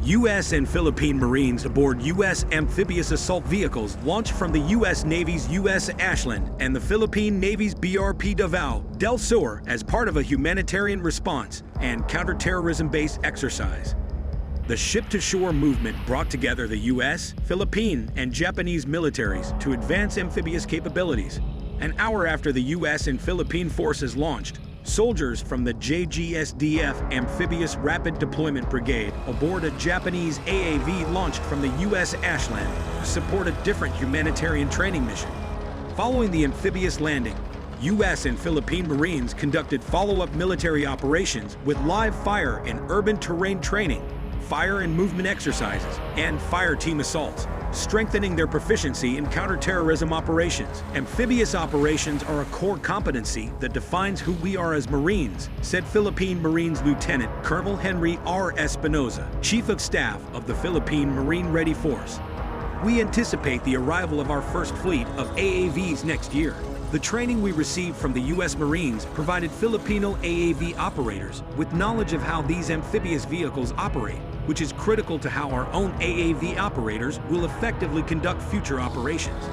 U.S. and Philippine Marines aboard U.S. amphibious assault vehicles launched from the U.S. Navy's U.S. Ashland and the Philippine Navy's BRP Davao del Sur as part of a humanitarian response and counterterrorism-based exercise. The ship-to-shore movement brought together the U.S., Philippine, and Japanese militaries to advance amphibious capabilities. An hour after the U.S. and Philippine forces launched, soldiers from the JGSDF Amphibious Rapid Deployment Brigade aboard a Japanese AAV launched from the U.S. Ashland to support a different humanitarian training mission. Following the amphibious landing, U.S. and Philippine Marines conducted follow-up military operations with live fire and urban terrain training, fire and movement exercises, and fire team assaults, strengthening their proficiency in counterterrorism operations. Amphibious operations are a core competency that defines who we are as Marines, said Philippine Marines Lieutenant Colonel Henry R. Espinoza, Chief of Staff of the Philippine Marine Ready Force. We anticipate the arrival of our first fleet of AAVs next year. The training we received from the U.S. Marines provided Filipino AAV operators with knowledge of how these amphibious vehicles operate, which is critical to how our own AAV operators will effectively conduct future operations.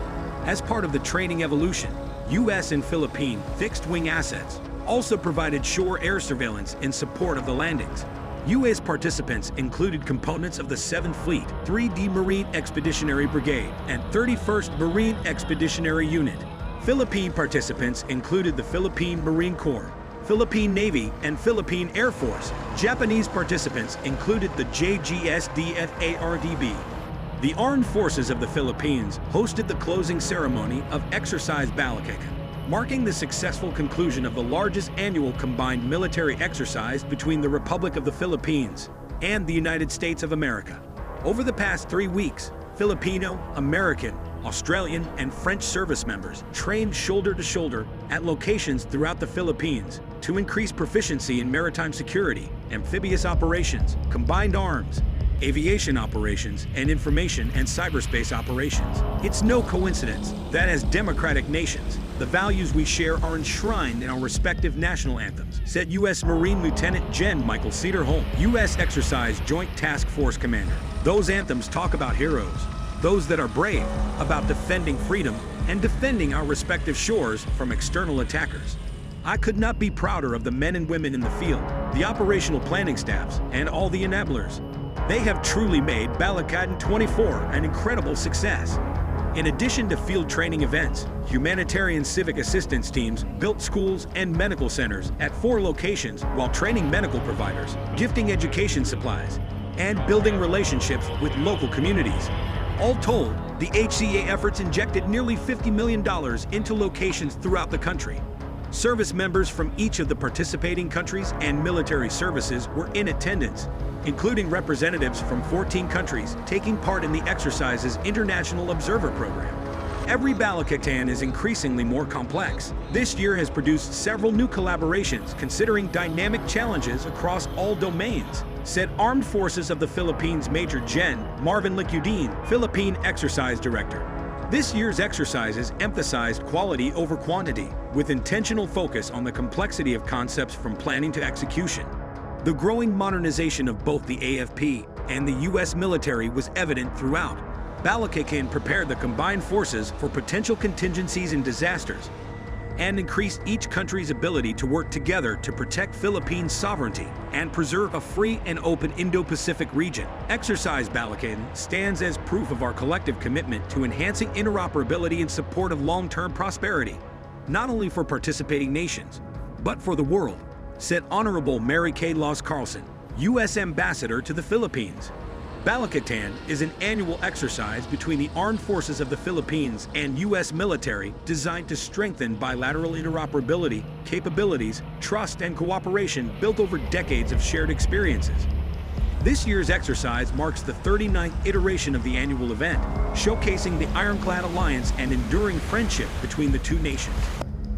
As part of the training evolution, U.S. and Philippine fixed-wing assets also provided shore air surveillance in support of the landings. U.S. participants included components of the 7th Fleet, 3D Marine Expeditionary Brigade, and 31st Marine Expeditionary Unit. Philippine participants included the Philippine Marine Corps, Philippine Navy, and Philippine Air Force. Japanese participants included the JGSDF ARDB. The Armed Forces of the Philippines hosted the closing ceremony of Exercise Balikatan, marking the successful conclusion of the largest annual combined military exercise between the Republic of the Philippines and the United States of America. Over the past 3 weeks, Filipino, American, Australian, and French service members trained shoulder to shoulder at locations throughout the Philippines to increase proficiency in maritime security, amphibious operations, combined arms, aviation operations, and information and cyberspace operations. It's no coincidence that as democratic nations, the values we share are enshrined in our respective national anthems, said U.S. Marine Lieutenant Gen. Michael Cedar-Holm, U.S. Exercise Joint Task Force Commander. Those anthems talk about heroes, those that are brave, about defending freedom and defending our respective shores from external attackers. I could not be prouder of the men and women in the field, the operational planning staffs, and all the enablers. They have truly made Balikatan 24 an incredible success. In addition to field training events, humanitarian civic assistance teams built schools and medical centers at 4 locations while training medical providers, gifting education supplies, and building relationships with local communities. All told, the HCA efforts injected nearly $50 million into locations throughout the country. Service members from each of the participating countries and military services were in attendance, including representatives from 14 countries taking part in the exercise's International Observer Program. Every Balikatan is increasingly more complex. This year has produced several new collaborations considering dynamic challenges across all domains, said Armed Forces of the Philippines Major Gen. Marvin Licudin, Philippine Exercise Director. This year's exercises emphasized quality over quantity, with intentional focus on the complexity of concepts from planning to execution. The growing modernization of both the AFP and the U.S. military was evident throughout. Balikatan prepared the combined forces for potential contingencies and disasters, and increased each country's ability to work together to protect Philippine sovereignty and preserve a free and open Indo-Pacific region. Exercise Balikatan stands as proof of our collective commitment to enhancing interoperability in support of long-term prosperity, not only for participating nations, but for the world, said Honorable Mary Kay Laws Carlson, U.S. Ambassador to the Philippines. Balikatan is an annual exercise between the Armed Forces of the Philippines and U.S. military designed to strengthen bilateral interoperability, capabilities, trust, and cooperation built over decades of shared experiences. This year's exercise marks the 39th iteration of the annual event, showcasing the ironclad alliance and enduring friendship between the two nations.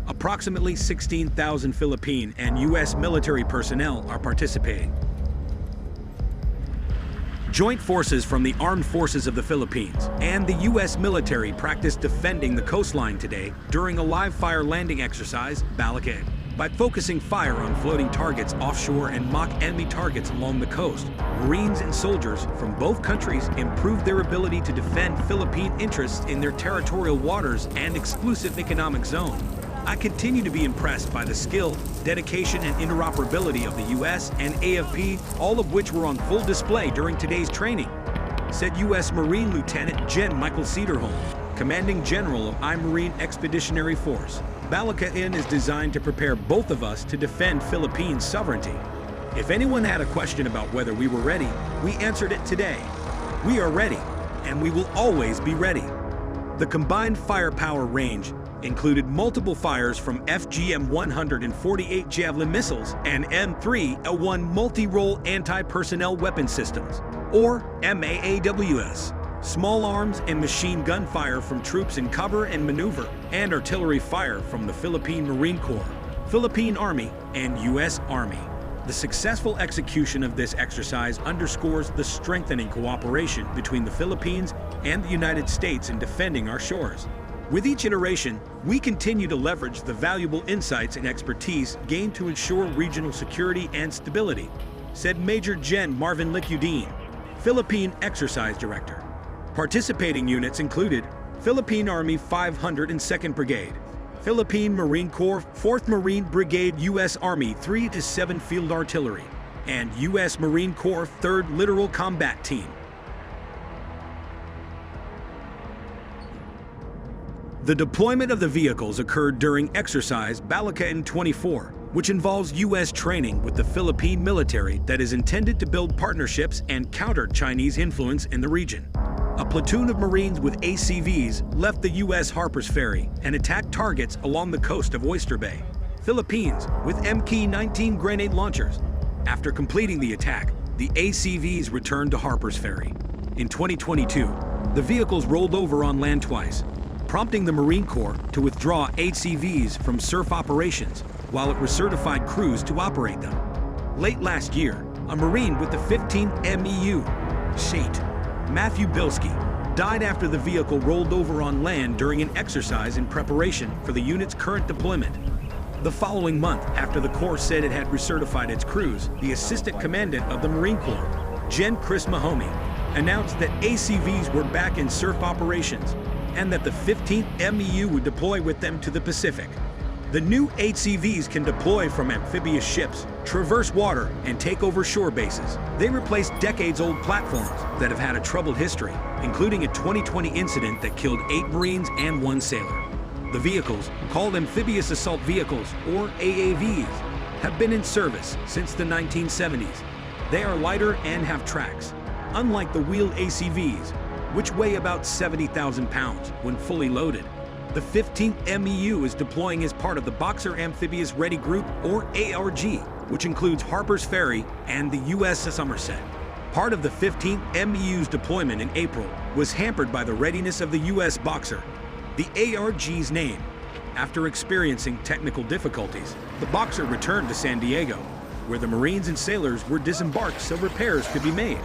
Approximately 16,000 Philippine and U.S. military personnel are participating. Joint forces from the Armed Forces of the Philippines and the U.S. military practiced defending the coastline today during a live-fire landing exercise, Balikatan. By focusing fire on floating targets offshore and mock enemy targets along the coast, Marines and soldiers from both countries improved their ability to defend Philippine interests in their territorial waters and exclusive economic zone. I continue to be impressed by the skill, dedication, and interoperability of the U.S. and AFP, all of which were on full display during today's training, said U.S. Marine Lieutenant Gen. Michael Cederholm, Commanding General of I-Marine Expeditionary Force. Balikatan is designed to prepare both of us to defend Philippine sovereignty. If anyone had a question about whether we were ready, we answered it today. We are ready, and we will always be ready. The combined firepower range included multiple fires from FGM-148 Javelin missiles and M3A1 multi-role anti-personnel weapon systems, or MAAWS. Small arms and machine gun fire from troops in cover and maneuver, and artillery fire from the Philippine Marine Corps, Philippine Army, and U.S. Army. The successful execution of this exercise underscores the strengthening cooperation between the Philippines and the United States in defending our shores. With each iteration, we continue to leverage the valuable insights and expertise gained to ensure regional security and stability, said Major Gen. Marvin Licudine, Philippine Exercise Director. Participating units included Philippine Army 502nd Brigade, Philippine Marine Corps 4th Marine Brigade, U.S. Army 3 to 7 Field Artillery, and U.S. Marine Corps 3rd Littoral Combat Team. The deployment of the vehicles occurred during Exercise Balikatan 24, which involves U.S. training with the Philippine military that is intended to build partnerships and counter Chinese influence in the region. A platoon of Marines with ACVs left the U.S. Harpers Ferry and attacked targets along the coast of Oyster Bay, Philippines, with MK-19 grenade launchers. After completing the attack, the ACVs returned to Harpers Ferry. In 2022, the vehicles rolled over on land twice, prompting the Marine Corps to withdraw ACVs from SURF operations while it recertified crews to operate them. Late last year, a Marine with the 15th MEU, SHATE, Matthew Bilski, died after the vehicle rolled over on land during an exercise in preparation for the unit's current deployment. The following month, after the Corps said it had recertified its crews, the Assistant Commandant of the Marine Corps, Gen. Chris Mahoney, announced that ACVs were back in SURF operations and that the 15th MEU would deploy with them to the Pacific. The new ACVs can deploy from amphibious ships, traverse water, and take over shore bases. They replace decades-old platforms that have had a troubled history, including a 2020 incident that killed 8 Marines and 1 sailor. The vehicles, called Amphibious Assault Vehicles, or AAVs, have been in service since the 1970s. They are lighter and have tracks, unlike the wheeled ACVs, which weigh about 70,000 pounds when fully loaded. The 15th MEU is deploying as part of the Boxer Amphibious Ready Group, or ARG, which includes Harpers Ferry and the U.S. Somerset. Part of the 15th MEU's deployment in April was hampered by the readiness of the U.S. Boxer, the ARG's name. After experiencing technical difficulties, the Boxer returned to San Diego, where the Marines and sailors were disembarked so repairs could be made.